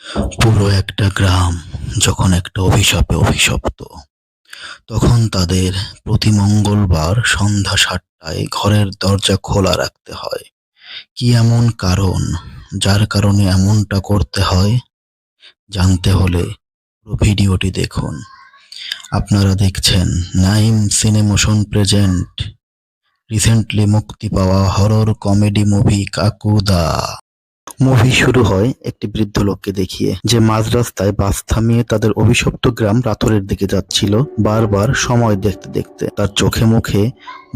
পুরো একটা গ্রাম যখন একটা অভিশাপে অভিশপ্ত, তখন তাদের প্রতি মঙ্গলবার সন্ধ্যা ৭টায় ঘরের দরজা খোলা রাখতে হয়। কি এমন কারণ যার কারণে এমনটা করতে হয়? জানতে হলে পুরো ভিডিওটি দেখুন। আপনারা দেখছেন নাইম সিনেমোশন প্রেজেন্ট রিসেন্টলি মুক্তি পাওয়া হরর কমেডি মুভি কাকুদা। মুভি শুরু হয় একটি বৃদ্ধ লোককে দেখিয়ে, যে মাঝ রাস্তায় বাস থামিয়ে তাদের অভিশপ্ত গ্রাম রাথোরের দিকে যাচ্ছিল। বারবার সময় দেখতে দেখতে তার চোখে মুখে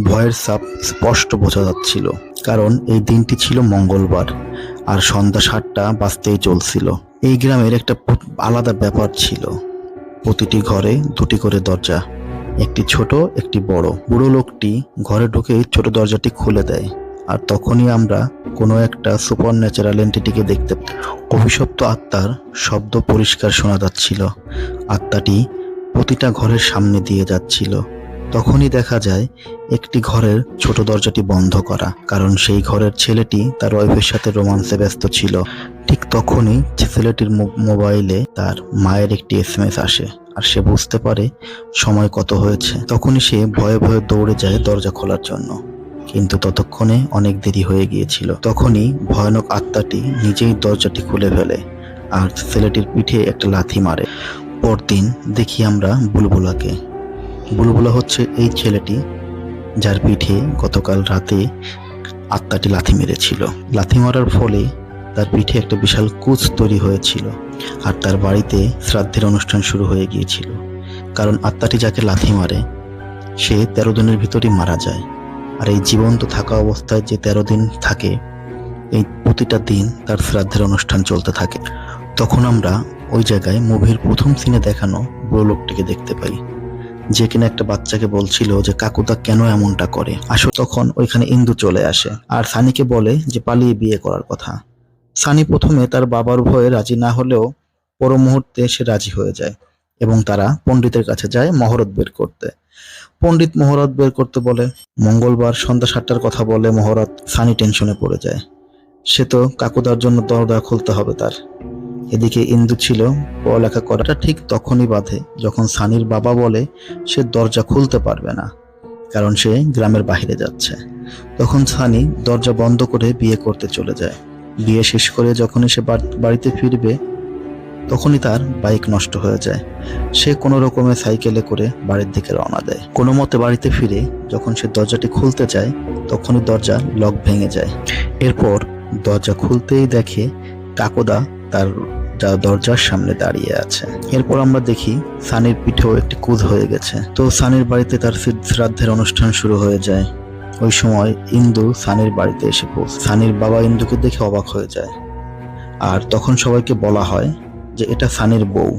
ভয়ের ছাপ স্পষ্ট বোঝা যাচ্ছিল, কারণ এই দিনটি ছিল মঙ্গলবার আর সন্ধ্যা ৭টা বাজতেই চলছিল। এই গ্রামের একটা আলাদা ব্যাপার ছিল। প্রতিটি ঘরে দুটি করে দরজা, একটি ছোট একটি বড়। বুড়ো লোকটি ঘরে ঢুকেই ছোট দরজাটি খুলে দেয়, আর তখনই আমরা কোনো একটা সুপার ন্যাচারাল এন্টিটিকে দেখতে পাই। অভিশপ্ত আত্মার শব্দ পরিষ্কার শোনা যাচ্ছিল। আত্মাটি প্রতিটা ঘরের সামনে দিয়ে যাচ্ছিল। তখনই দেখা যায় একটি ঘরের ছোট দরজাটি বন্ধ করা, কারণ সেই ঘরের ছেলেটি তার ওয়াইফের সাথে রোমান্সে ব্যস্ত ছিল। ঠিক তখনই ছেলেটির মোবাইলে তার মায়ের একটি এসএমএস আসে, আর সে বুঝতে পারে সময় কত হয়েছে। তখনই সে ভয়ে ভয়ে দৌড়ে যায় দরজা খোলার জন্য, কিন্তু ততক্ষণে অনেক দেরি হয়ে গিয়েছিল। তখনই ভয়ানক আত্মাটি নিজেই দরজাটি খুলে ফেলে আর ছেলেটির পিঠে একটা লাথি মারে। পরদিন দেখি আমরা বুলবুলাকে। বুলবুলা হচ্ছে এই ছেলেটি যার পিঠে গতকাল রাতে আত্মাটি লাথি মেরেছিল। লাথি মারার ফলে তার পিঠে একটা বিশাল কুচ তৈরি হয়েছিল, আর তার বাড়িতে শ্রাদ্ধের অনুষ্ঠান শুরু হয়ে গিয়েছিল। কারণ আত্মাটি যাকে লাথি মারে সে ১৩ দিনের ভিতরই মারা যায়, আর এই জীবন্ত থাকা অবস্থায় যে ১৩ দিন থাকে, এই প্রতিটা দিন তার শ্রাদ্ধের অনুষ্ঠান চলতে থাকে। তখন আমরা ওই জায়গায় মুভির প্রথম সিনে দেখানো বুড়ো লোকটিকে দেখতে পাই, যে কিনা একটা বাচ্চাকে বলছিল যে কাকুদা কেন এমনটা করে। আসলে তখন ওইখানে ইন্দু চলে আসে আর সানিকে বলে যে পালিয়ে বিয়ে করার কথা। সানি প্রথমে তার বাবার ভয়ে রাজি না হলেও পর মুহূর্তে সে রাজি হয়ে যায়, এবং তারা পণ্ডিতের কাছে যায় মহরত বের করতে। পণ্ডিত মহরত বের করতে বলে। মঙ্গলবার সন্ধ্যা ৭টার কথা বলে মহরত। সানি টেনশনে পড়ে যায়। সে তো কাকুদার জন্য দরজা খুলতে হবে তার। এদিকে ইন্দু ছিল পড়ালেখা করাটা ঠিক তখনই বাধে যখন সানির বাবা বলে সে দরজা খুলতে পারবে না, কারণ সে গ্রামের বাইরে যাচ্ছে। তখন সানি দরজা বন্ধ করে বিয়ে করতে চলে যায়। বিয়ে শেষ করে যখনই সে বাড়িতে ফিরবে, তখনই তার বাইক নষ্ট হয়ে যায়। সে কোনো রকমে সাইকেলে করে বাড়ির দিকে রওনা দেয়। কোনো মতে বাড়িতে ফিরে যখন সে দরজাটি খুলতে যায়, তখনই দরজা লক ভেঙে যায়। এরপর দরজা খুলতেই দেখে কাকুদা তার দরজার সামনে দাঁড়িয়ে আছে। এরপর আমরা দেখি সানির পিঠেও একটি কুঁজ হয়ে গেছে। তো সানির বাড়িতে তার শ্রাদ্ধের অনুষ্ঠান শুরু হয়ে যায়। ওই সময় ইন্দু সানির বাড়িতে এসে পৌঁছে। সানির বাবা ইন্দুকে দেখে অবাক হয়ে যায়, আর তখন সবাইকে বলা হয় যে এটা সানির বউ।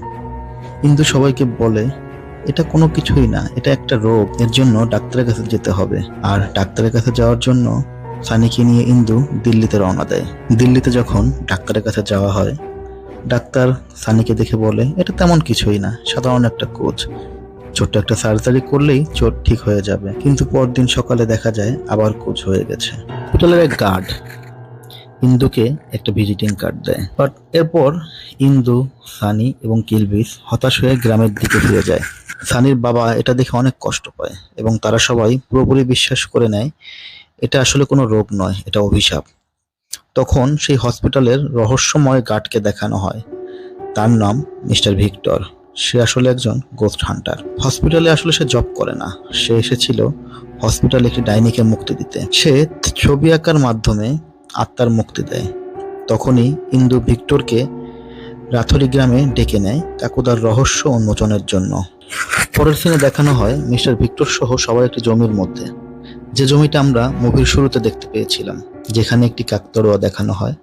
ইন্দু সবাইকে বলে এটা কোনো কিছুই না, এটা একটা রোগ, এর জন্য ডাক্তারের কাছে যেতে হবে। আর ডাক্তারের কাছে যাওয়ার জন্য সানিকে নিয়ে ইন্দু দিল্লিতে রওনা দেয়। দিল্লিতে যখন ডাক্তারের কাছে যাওয়া হয়, ডাক্তার সানিকে দেখে বলে এটা তেমন কিছুই না, সাধারণ একটা কোচ, ছোট্ট একটা সার্জারি করলেই চোট ঠিক হয়ে যাবে। কিন্তু পরদিন সকালে দেখা যায় আবার কোচ হয়ে গেছে। হসপিটালের এক গার্ড ইন্দুকে একটা ভিজিটিং কার্ড দেয়। বাট এরপর ইন্দু, সানি এবং কিলবিস হতাশ হয়ে গ্রামের দিকে ফিরে যায়। সানির বাবা এটা দেখে অনেক কষ্ট পায়, এবং তারা সবাই পুরোপুরি বিশ্বাস করে নেয় এটা আসলে কোনো রোগ নয়, এটা অভিশাপ। তখন সেই হসপিটালের রহস্যময় গার্ডকে দেখানো হয়। তার নাম মিস্টার ভিক্টর। সে আসলে একজন গোস্ট হান্টার। হসপিটালে আসলে সে জব করে না, সে এসেছিল হসপিটালে একটি ডাইনিকে মুক্তি দিতে। সে ছবি আঁকার মাধ্যমে আত্মার মুক্তি দেয়। তখনই ইন্দু ভিক্টরকে রাথোরি গ্রামে ডেকে নেয় কাকুদার রহস্য উন্মোচনের জন্য। পরের সিনে দেখানো হয় মিস্টার ভিক্টর সহ সবার একটি জমির মধ্যে, যে জমিটা আমরা মুভির শুরুতে দেখতে পেয়েছিলাম, যেখানে একটি কাকতাড়ুয়া দেখানো হয়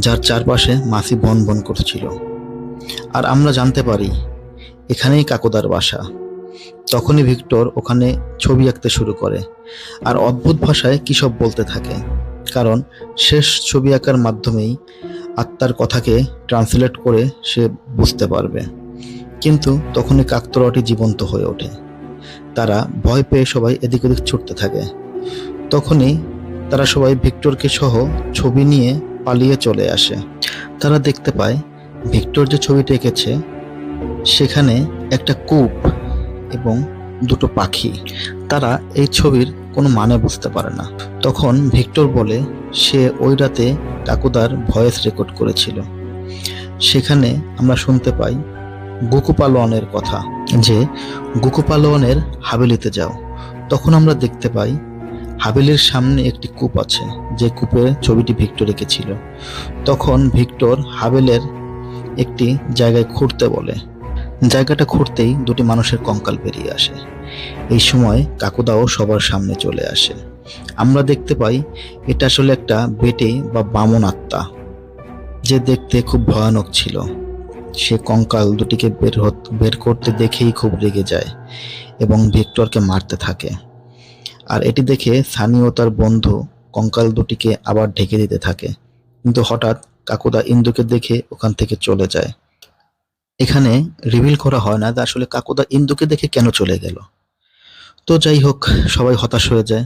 যার চারপাশে মাছি বন বন করছিল। আর আমরা জানতে পারি এখানেই কাকুদার বাসা। তখনই ভিক্টর ওখানে ছবি আঁকতে শুরু করে, আর অদ্ভুত ভাষায় কী সব বলতে থাকে, কারণ শেষ ছবি আঁকার মাধ্যমেই আত্মার কথাকে ট্রান্সলেট করে সে বুঝতে পারবে। কিন্তু তখনই কাকতাড়ুয়াটি জীবন্ত হয়ে ওঠে। তারা ভয় পেয়ে সবাই এদিক ওদিক ছুটতে থাকে। তখনই তারা সবাই ভিক্টরকে সহ ছবি নিয়ে পালিয়ে চলে আসে। তারা দেখতে পায় ভিক্টর যে ছবিটা এঁকেছে সেখানে একটা কূপ এবং দুটো পাখি, তারা এই ছবির কোনো মানে বুঝতে পারে না। তখন ভিক্টর বলে সে ওই রাতে কাকুদার ভয়েস রেকর্ড করেছিল। সেখানে আমরা শুনতে পাই গোকুপালোয়ানের কথা, যে গোকুপালোয়ানের হাভেলিতে যাও। তখন আমরা দেখতে পাই হাভেলির সামনে একটি কূপ আছে, যে কূপের ছবিটি ভিক্টর এঁকেছিল। তখন ভিক্টর হাভেলের একটি জায়গায় খুঁড়তে বলে। জায়গাটা খুঁড়তেই দুটি মানুষের কঙ্কাল বেরিয়ে আসে। এই সময় কাকুদাও সবার সামনে চলে আসে। আমরা দেখতে পাই এটা আসলে একটা বেটে বা বামন আত্মা, যে দেখতে খুব ভয়ানক ছিল। সে কঙ্কাল দুটিকে বের করতে দেখেই খুব রেগে যায় এবং ভিক্টরকে মারতে থাকে। আর এটি দেখে সানি ও তার বন্ধু কঙ্কাল দুটিকে আবার ঢেকে দিতে থাকে, কিন্তু হঠাৎ কাকুদা ইন্দুকে দেখে ওখান থেকে চলে যায়। এখানে রিভিল করা হয় না যে আসলে কাকুদা ইন্দুকে দেখে কেন চলে গেল। তো যাই হোক, সবাই হতাশ হয়ে যায়,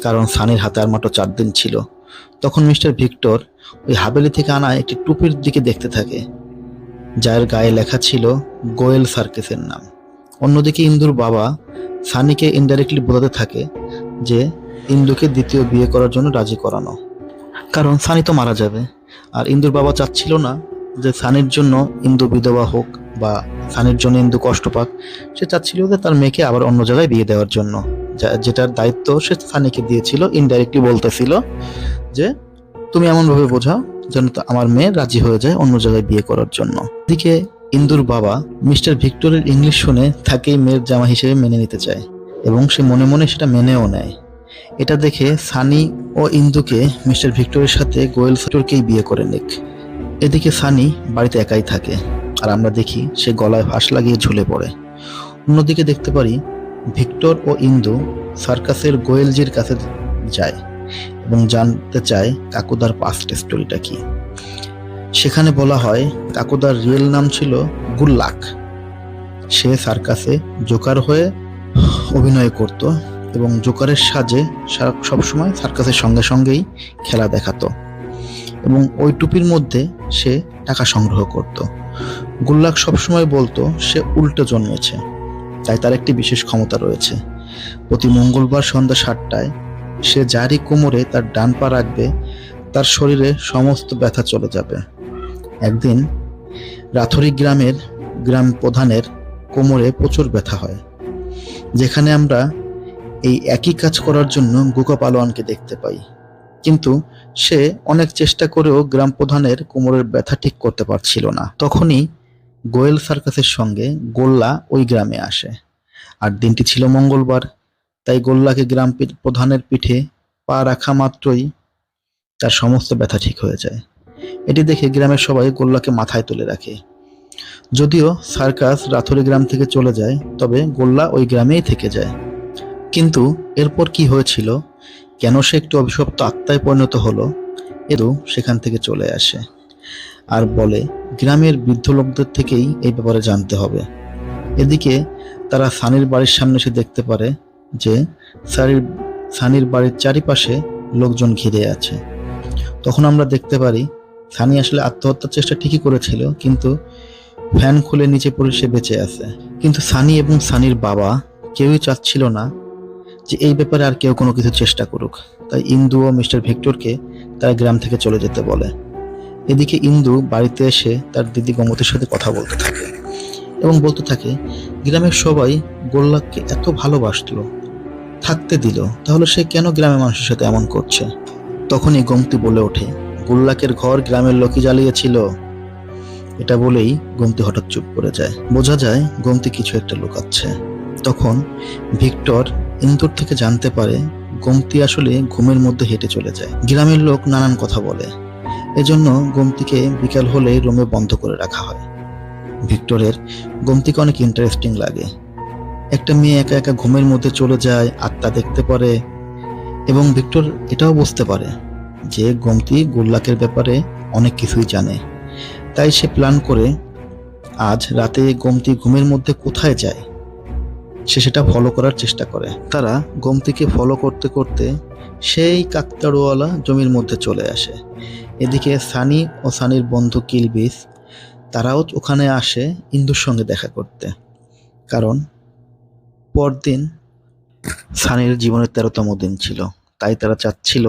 কারণ সানির হাতে আর মাত্র 4 দিন ছিল। তখন মিস্টার ভিক্টর ওই হাভেলি থেকে আনা একটি টুপির দিকে দেখতে থাকে, যার গায়ে লেখা ছিল গোয়েল সার্কেসের নাম। অন্যদিকে ইন্দুর বাবা সানিকে ইনডাইরেক্টলি বোঝাতে থাকে যে ইন্দুকে দ্বিতীয় বিয়ে করার জন্য রাজি করানো, কারণ সানি তো মারা যাবে। আর ইন্দুর বাবা চাচ্ছিল না যে সানির জন্য ইন্দু বিধবা হোক বা সানির জন্য ইন্দু কষ্ট পাক। সে চাচ্ছিল যে তার মেয়েকে আবার অন্য জায়গায় বিয়ে দেওয়ার জন্য, যেটার দায়িত্ব সে সানিকে দিয়েছিল। ইনডাইরেক্টলি বলতেছিল যে তুমি এমনভাবে বোঝাও যেন আমার মেয়ে রাজি হয়ে যায় অন্য জায়গায় বিয়ে করার জন্য। এদিকে ইন্দুর বাবা মিস্টার ভিক্টরের ইংলিশ শুনে তাকেই মেয়ের জামা হিসেবে মেনে নিতে চায় এবং সে মনে মনে সেটা মেনেও নেয়। এটা দেখে সানি ও ইন্দুকে মিস্টার ভিক্টরের সাথে গোয়েল ভিক্টরকেই বিয়ে করে নিক। এদিকে সানি বাড়িতে একাই থাকে, আর আমরা দেখি সে গলায় ফাঁস লাগিয়ে ঝুলে পড়ে। অন্যদিকে দেখতে পারি ভিক্টর ও ইন্দু সার্কাসের গোয়েলজির কাছে যায় এবং জানতে চায় কাকুদার পাস্ট স্টোরিটা কি। সেখানে বলা হয় কাকুদার রিয়েল নাম ছিল গুল্লাক। সে সার্কাসে জোকার হয়ে অভিনয় করত এবং জোকারের সাজে সবসময় সার্কাসের সঙ্গে সঙ্গেই খেলা দেখাতো এবং ওই টুপির মধ্যে সে টাকা সংগ্রহ করত। গুল্লাক সবসময় বলতো সে উল্টো জন্মেছে, তাই তার একটি বিশেষ ক্ষমতা রয়েছে। প্রতি মঙ্গলবার সন্ধ্যা 7টায় সে যারই কোমরে তার ডান পা রাখবে তার শরীরে সমস্ত ব্যথা চলে যাবে। একদিন রাথরি গ্রাম প্রধানের কোমরে প্রচুর ব্যথা হয়, যেখানে আমরা এই একই কাজ করার জন্য গোকুপালোয়ানকে দেখতে পাই। কিন্তু সে অনেক চেষ্টা করেও গ্রাম প্রধানের কোমরের ব্যথা ঠিক করতে পারছিল না। তখনই গোয়েল সার্কাসের সঙ্গে গোল্লা ওই গ্রামে আসে, আর দিনটি ছিল মঙ্গলবার। তাই গোল্লাকে গ্রাম প্রধানের পিঠে পা রাখা মাত্রই তার সমস্ত ব্যথা ঠিক হয়ে যায়। এটি দেখে গ্রামের সবাই গোল্লাকে মাথায় তুলে রাখে। যদিও সার্কাস রাথরি গ্রাম থেকে চলে যায়, তবে গোল্লা ওই গ্রামেই থেকে যায়। কিন্তু এরপর কি হয়েছিল, কেন সে একটু অভিশপ্ত আত্মায় পরিণত হলো, এরও সেখান থেকে চলে আসে আর বলে গ্রামের বৃদ্ধ লোকদের থেকেই এই ব্যাপারে জানতে হবে। এদিকে তারা সানির বাড়ির সামনে এসে দেখতে পারে যে সানির বাড়ির চারিপাশে লোকজন ঘিরে আছে। তখন আমরা দেখতে পারি সানি আসলে আত্মহত্যার চেষ্টা ঠিকই করেছিল, কিন্তু ফ্যান খুলে নিচে পড়ে সে বেঁচে আছে। কিন্তু সানি এবং সানির বাবা কেউই চাচ্ছিল না যে এই ব্যাপারে আর কেউ কোনো কিছু চেষ্টা করুক। তাই ইন্দু ও মিস্টার ভিক্টরকে তারা গ্রাম থেকে চলে যেতে বলে। এদিকে ইন্দু বাড়িতে এসে তার দিদি গমতির সাথে কথা বলতে থাকে এবং বলতে থাকে গ্রামের সবাই গোল্লাককে এত ভালোবাসলো, থাকতে দিল, তাহলে সে কেন গ্রামের মানুষের সাথে এমন করছে। তখনই গোমতি বলে ওঠে গোল্লাকের ঘর গ্রামের লোকই জ্বালিয়েছিল। এটা বলেই গোমতি হঠাৎ চুপ করে যায়। বোঝা যায় গোমতি কিছু একটা লুকাচ্ছে। তখন ভিক্টর ইন্দুর থেকে জানতে পারে গোমতি আসলে ঘুমের মধ্যে হেঁটে চলে যায়। গ্রামের লোক নানান কথা বলে, এজন্য গোমতিকে বিকাল হলে রুমে বন্ধ করে রাখা হয়। ভিক্টরের গোমতিকে অনেক ইন্টারেস্টিং লাগে। একটা মেয়ে একা একা ঘুমের মধ্যে চলে যায়, আত্মা দেখতে পারে, এবং ভিক্টর এটাও বুঝতে পারে যে গোমতি গোল্লাকের ব্যাপারে অনেক কিছুই জানে। তাই সে প্ল্যান করে আজ রাতে গোমতি ঘুমের মধ্যে কোথায় যায় সে সেটা ফলো করার চেষ্টা করে। তারা গোমতিকে ফলো করতে করতে সেই কাকতাড়ুয়ালা জমির মধ্যে চলে আসে। এদিকে সানি ও সানির বন্ধু কিলবিস তারাও ওখানে আসে ইন্দুর সঙ্গে দেখা করতে, কারণ পরদিন সানির জীবনের 13তম দিন ছিল, তাই তারা চাচ্ছিল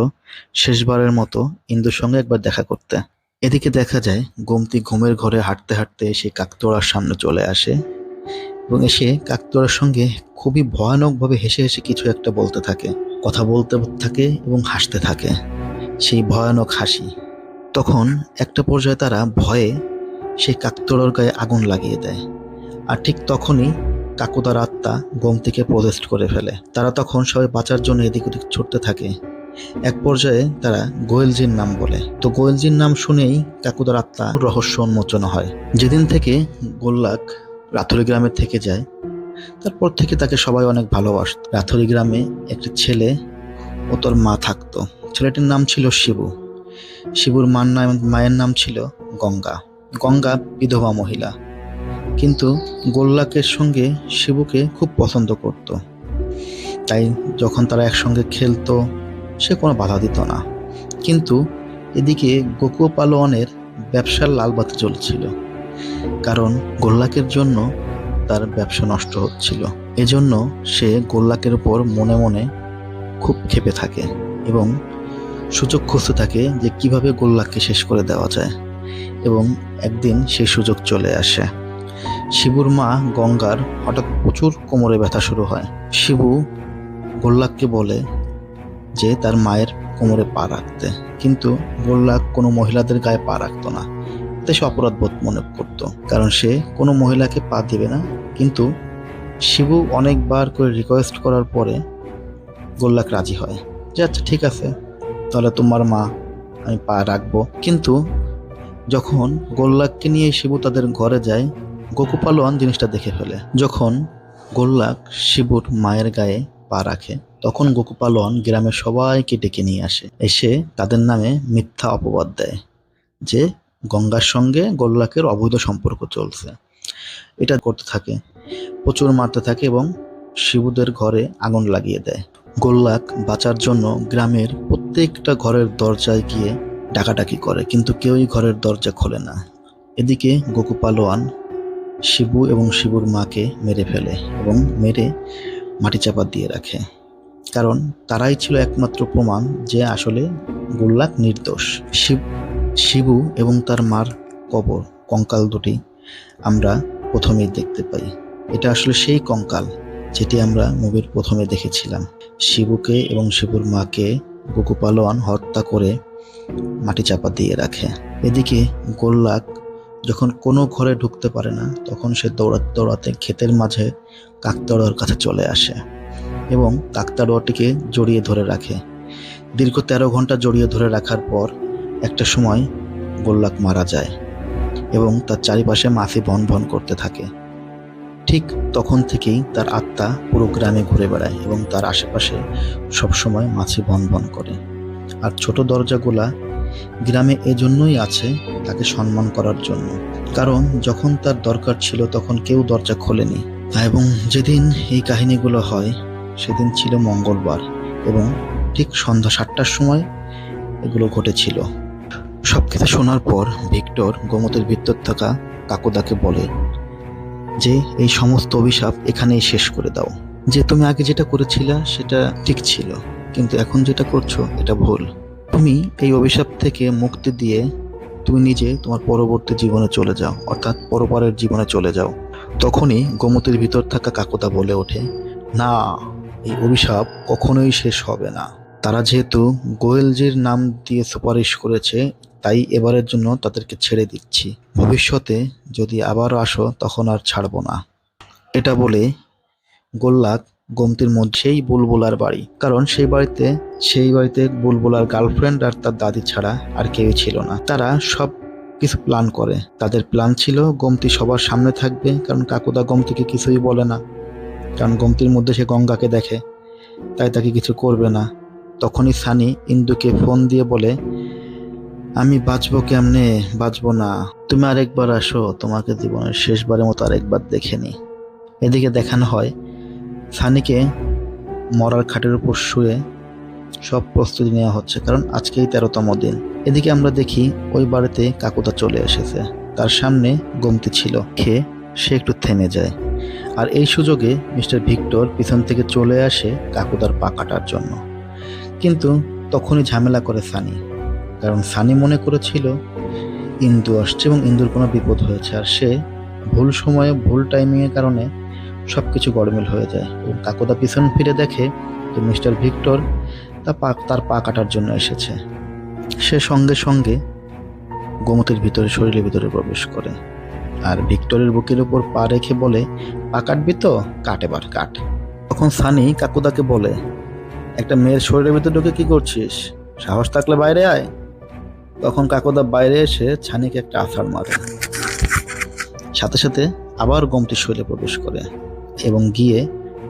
শেষবারের মতো ইন্দুর সঙ্গে একবার দেখা করতে। এদিকে দেখা যায় গোমতী ঘুমের ঘরে হাঁটতে হাঁটতে সে কাকতোড়ার সামনে চলে আসে এবং এসে কাকতোড়ার সঙ্গে খুবই ভয়ানকভাবে হেসে হেসে কিছু একটা বলতে থাকে, কথা বলতে থাকে এবং হাসতে থাকে, সেই ভয়ানক হাসি। তখন একটা পর্যায়ে তারা ভয়ে সেই কাকতোড়ার গায়ে আগুন লাগিয়ে দেয়, আর ঠিক তখনই কাকুতার আত্মা গোমতীকে প্রোটেস্ট করে ফেলে। তারা তখন সবাই বাঁচার জন্য এদিক ওদিক ছুটতে থাকে। এক পর্যায়ে তারা গোয়েলজির নাম বলে, তো গোয়েলজির নাম শুনেই কাকুতার আত্মা রহস্য উন্মোচন হয়। যেদিন থেকে গোল্লাক রাথুরি গ্রামে থেকে যায়, তারপর থেকে তাকে সবাই অনেক ভালোবাসত। রাথুরি গ্রামে একটি ছেলে ও তোর মা থাকতো। ছেলেটির নাম ছিল শিবু। শিবুর মায়ের নাম ছিল গঙ্গা। গঙ্গা বিধবা মহিলা, কিন্তু গোল্লাকের সঙ্গে শিবুকে খুব পছন্দ করত, তাই যখন তারা একসঙ্গে খেলতো সে কোনো বাধা দিত না। কিন্তু এদিকে গোকুপালনের ব্যবসার লালবাতি জ্বলছিল, কারণ গোল্লাকের জন্য তার ব্যবসা নষ্ট হচ্ছিল। এজন্য সে গোল্লাকের উপর মনে মনে খুব ক্ষেপে থাকে এবং সুযোগ খুঁজতে থাকে যে কিভাবে গোল্লাককে শেষ করে দেওয়া যায়। এবং একদিন সেই সুযোগ চলে আসে। শিবুর মা গঙ্গার হঠাৎ প্রচুর কোমরে ব্যথা শুরু হয়। শিবু গোল্লাককে বলে যে তার মায়ের কোমরে পা রাখতে, কিন্তু গোল্লাক কোনো মহিলাদের গায়ে পা রাখতো না। এতে সে অপরাধবোধ মনে করত, কারণ সে কোনো মহিলাকে পা দিবে না। কিন্তু শিবু অনেকবার করে রিকোয়েস্ট করার পরে গোল্লাক রাজি হয় যে আচ্ছা ঠিক আছে, তাহলে তোমার মা আমি পা রাখবো। কিন্তু যখন গোল্লাককে নিয়ে শিবু তাদের ঘরে যায়, গোকুপালন জিনিসটা দেখে ফেলে। যখন গোল্লাক শিবুর মায়ের গায়ে পা রাখে, তখন গোকুপালন গ্রামের সবাইকে ডেকে নিয়ে আসে, এসে তাদের নামে মিথ্যা অপবাদ দেয় যে গঙ্গার সঙ্গে গোল্লাকের অবৈধ সম্পর্ক চলছে। এটা করতে থাকে, প্রচুর মারতে থাকে এবং শিবুদের ঘরে আগুন লাগিয়ে দেয়। গোল্লাক বাঁচার জন্য গ্রামের প্রত্যেকটা ঘরের দরজায় গিয়ে ডাকাডাকি করে, কিন্তু কেউই ঘরের দরজা খোলে না। এদিকে গোকুপালোয়ান শিবু এবং শিবুর মাকে মেরে ফেলে এবং মেরে মাটি চাপা দিয়ে রাখে, কারণ তারাই ছিল একমাত্র প্রমাণ যে আসলে গোল্লাক নির্দোষ। শিবু এবং তার মার কবর, কঙ্কাল দুটি আমরা প্রথমেই দেখতে পাই। এটা আসলে সেই কঙ্কাল যেটি আমরা মুভির প্রথমে দেখেছিলাম। শিবুকে এবং শিবুর মাকে গোকুপালোয়ান হত্যা করে মাটি চাপা দিয়ে রাখে। এদিকে গোল্লাক যখন কোনো ঘরে ঢুকতে পারে না, তখন সে দৌড়াতে দৌড়াতে ক্ষেতের মাঝে কাকতাড়ুয়ার কাছে চলে আসে এবং কাকতাড়ুয়াটিকে জড়িয়ে ধরে রাখে। দীর্ঘ 13 ঘন্টা জড়িয়ে ধরে রাখার পর একটা সময় গোল্লাক মারা যায় এবং তার চারিপাশে মাছি ভন ভন করতে থাকে। ঠিক তখন থেকেই তার আত্মা পুরো গ্রামে ঘুরে বেড়ায় এবং তার আশেপাশে সবসময় মাছি ভন ভন করে। আর ছোট দরজাগুলা গ্রামে এজন্যই আছে তাকে সম্মান করার জন্য, কারণ যখন তার দরকার ছিল তখন কেউ দরজা খোলেনি। এবং যেদিন এই কাহিনীগুলো হয় সেদিন ছিল মঙ্গলবার এবং ঠিক সন্ধ্যা 7টার সময় এগুলো ঘটেছিল। সবকিছু শোনার পর ভিক্টর গোমতীর ভিতর থাকা কাকুদাকে বলে যে এই সমস্ত অভিশাপ এখানেই শেষ করে দাও। যে তুমি আগে যেটা করেছিলে সেটা ঠিক ছিল, কিন্তু এখন যেটা করছো এটা ভুল। তুমি এই অভিশাপ থেকে মুক্তি দিয়ে তুমি নিজে তোমার পরবর্তী জীবনে চলে যাও, অর্থাৎ পরপারের জীবনে চলে যাও। তখনই গোমতীর ভিতর থাকা কাকুদা বলে ওঠে, না, এই অভিশাপ কখনোই শেষ হবে না। তারা যেহেতু গোয়েলজির নাম দিয়ে সুপারিশ করেছে, তাই এবারের জন্য তাদেরকে ছেড়ে দিচ্ছি। ভবিষ্যতে যদি আবারও আসো তখন আর ছাড়বো না। এটা বলে গোল্লাক গোমতীর মধ্যেই বুলবুলার বাড়ি, কারণ সেই বাড়িতে বুলবুলার গার্লফ্রেন্ড আর তার দাদি ছাড়া আর কেউই ছিল না। তারা সব কিছু প্ল্যান করে। তাদের প্ল্যান ছিল গোমতী সবার সামনে থাকবে, কারণ কাকুদা গোমতীকে কিছুই বলে না, কারণ গোমতীর মধ্যে সে গঙ্গাকে দেখে, তাই তাকে কিছু করবে না। তখনই সানি ইন্দুকে ফোন দিয়ে বলে, আমি বাঁচবো কেমনে, বাঁচবো না, তুমি আরেকবার আসো, তোমাকে জীবনের শেষবারের মতো আরেকবার দেখে নি। এদিকে দেখানো হয় সানিকে মরার খাটের উপর শুয়ে সব প্রস্তুতি নেওয়া হচ্ছে, কারণ আজকেই 13তম দিন। এদিকে আমরা দেখি ওই বাড়িতে কাকুদা চলে এসেছে তার সামনে গোমতী ছিল। খেয়ে সে একটু থেমে যায়, আর এই সুযোগে মিস্টার ভিক্টর পিছন থেকে চলে আসে কাকুদার পা কাটার জন্য। কিন্তু তখনই ঝামেলা করে সানি, কারণ সানি মনে করেছিল ইন্দু আসছে এবং ইন্দুর কোনো বিপদ হয়েছে, আর সে ভুল সময়ে ভুল টাইমিংয়ের কারণে সবকিছু গড়মিল হয়ে যায়। এবং কাকুদা পিছন ফিরে দেখে যে মিস্টার ভিক্টর তার পা কাটার জন্য এসেছে। সে সঙ্গে সঙ্গে গোমতীর ভিতরে, শরীরের ভিতরে প্রবেশ করে, আর ভিক্টরের বুকের উপর পা রেখে বলে, পা কাটবি তো, কাট এবার কাট। তখন সানি কাকুদাকে বলে, একটা মেয়ের শরীরের ভিতরে ঢুকে কি করছিস, সাহস থাকলে বাইরে আয়। তখন কাকুদা বাইরে এসে ছানিকে একটা আছাড় মারে, সাথে সাথে আবার গোমতীর শরীরে প্রবেশ করে এবং গিয়ে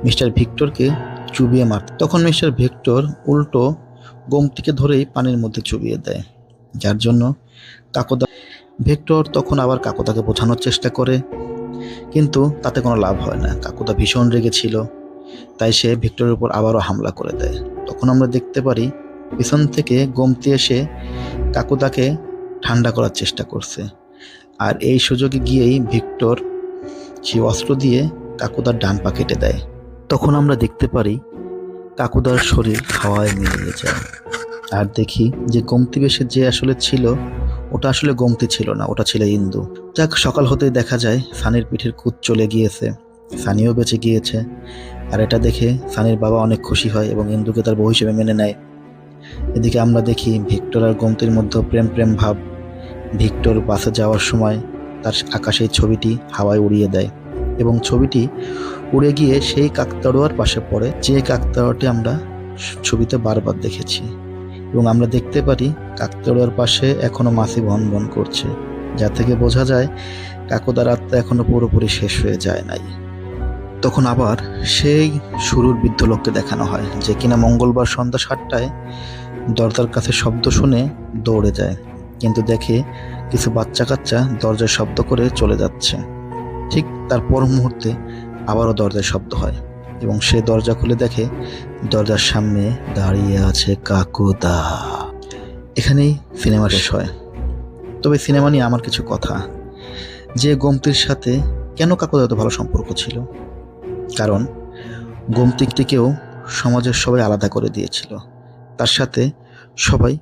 মিস্টার ভিক্টরকে চুবিয়ে মারত। তখন মিস্টার ভিক্টর উল্টো গোমতীকে ধরেই পানির মধ্যে চুবিয়ে দেয়, যার জন্য কাকুদা ভিক্টর তখন আবার কাকুদাকে বোঝানোর চেষ্টা করে, কিন্তু তাতে কোনো লাভ হয় না। কাকুদা ভীষণ রেগেছিল, তাই সে ভিক্টরের উপর আবারও হামলা করে দেয়। তখন আমরা দেখতে পারি পিছন থেকে গোমতী এসে কাকুদাকে ঠান্ডা করার চেষ্টা করছে, আর এই সুযোগে গিয়েই ভিক্টর সেই অস্ত্র দিয়ে কাকুদার ডান পা কেটে দেয়। তখন আমরা দেখতে পারি কাকুদার শরীর হাওয়ায় মিলিয়ে যায়, আর দেখি যে গোমতী বেশে যে আসলে ছিল ওটা আসলে গোমতী ছিল না, ওটা ছিল ইন্দু। যাক, সকাল হতেই দেখা যায় সানির পিঠের কুচ চলে গিয়েছে, সানিও বেঁচে গিয়েছে। আর এটা দেখে সানির বাবা অনেক খুশি হয় এবং ইন্দুকে তার বউ হিসেবে মেনে নেয়। এদিকে আমরা দেখি ভিক্টর আর গোমতীর মধ্যে প্রেম প্রেম ভাব। ভিক্টর বাসে যাওয়ার সময় তার আকাশের ছবিটি হাওয়ায় উড়িয়ে দেয় এবং ছবিটি উড়ে গিয়ে সেই কাকতাড়ুয়ার পাশে পড়ে, যে কাকতাড়ুয়াটি আমরা ছবিতে বারবার দেখেছি। এবং আমরা দেখতে পারি কাকতাড়ুয়ার পাশে এখনো মাছি ভন ভন করছে, যা থেকে বোঝা যায় কাকুদার আত্মা এখনো পুরোপুরি শেষ হয়ে যায় নাই। তখন আবার সেই শুরুর বৃদ্ধ লোককে দেখানো হয়, যে কিনা মঙ্গলবার সন্ধ্যা 7টায় দরজার কাছে শব্দ শুনে দৌড়ে যায়, কিন্তু দেখে কিছু বাচ্চা কাচ্চা দরজার শব্দ করে চলে যাচ্ছে। ঠিক তার পর মুহূর্তে আবারও দরজার শব্দ হয় এবং সে দরজা খুলে দেখে দরজার সামনে দাঁড়িয়ে আছে কাকুদা। এখানেই সিনেমা শেষ হয়। তবে সিনেমা নিয়ে আমার কিছু কথা, যে গোমতীর সাথে কেন কাকুদার এত ভালো সম্পর্ক ছিল, কারণ গোমতীকেও সমাজের সবাই আলাদা করে দিয়েছিল। তার সাথে সবাই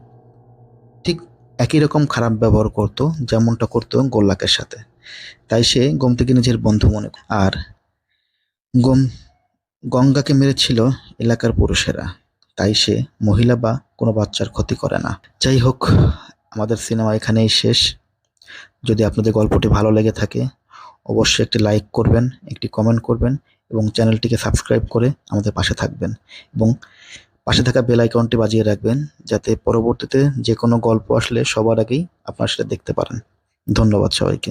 ঠিক একই রকম খারাপ ব্যবহার করত, যেমনটা করতো গোল্লাকের সাথে। তাই সে গোমতীকে নিজের বন্ধু মনে করে। আর গঙ্গাকে মেরেছিল এলাকার পুরুষেরা, তাই সে মহিলা বা কোনো বাচ্চার ক্ষতি করে না। যাই হোক, আমাদের সিনেমা এখানেই শেষ। যদি আপনাদের গল্পটি ভালো লেগে থাকে অবশ্যই একটি লাইক করবেন, একটি কমেন্ট করবেন এবং চ্যানেলটিকে সাবস্ক্রাইব করে আমাদের পাশে থাকবেন এবং পাশে থাকা বেল আইকনটি বাজিয়ে রাখবেন, যাতে পরবর্তীতে যে কোনো গল্প আসলে সবার আগেই আপনারা সেটা দেখতে পারেন। ধন্যবাদ সবাইকে।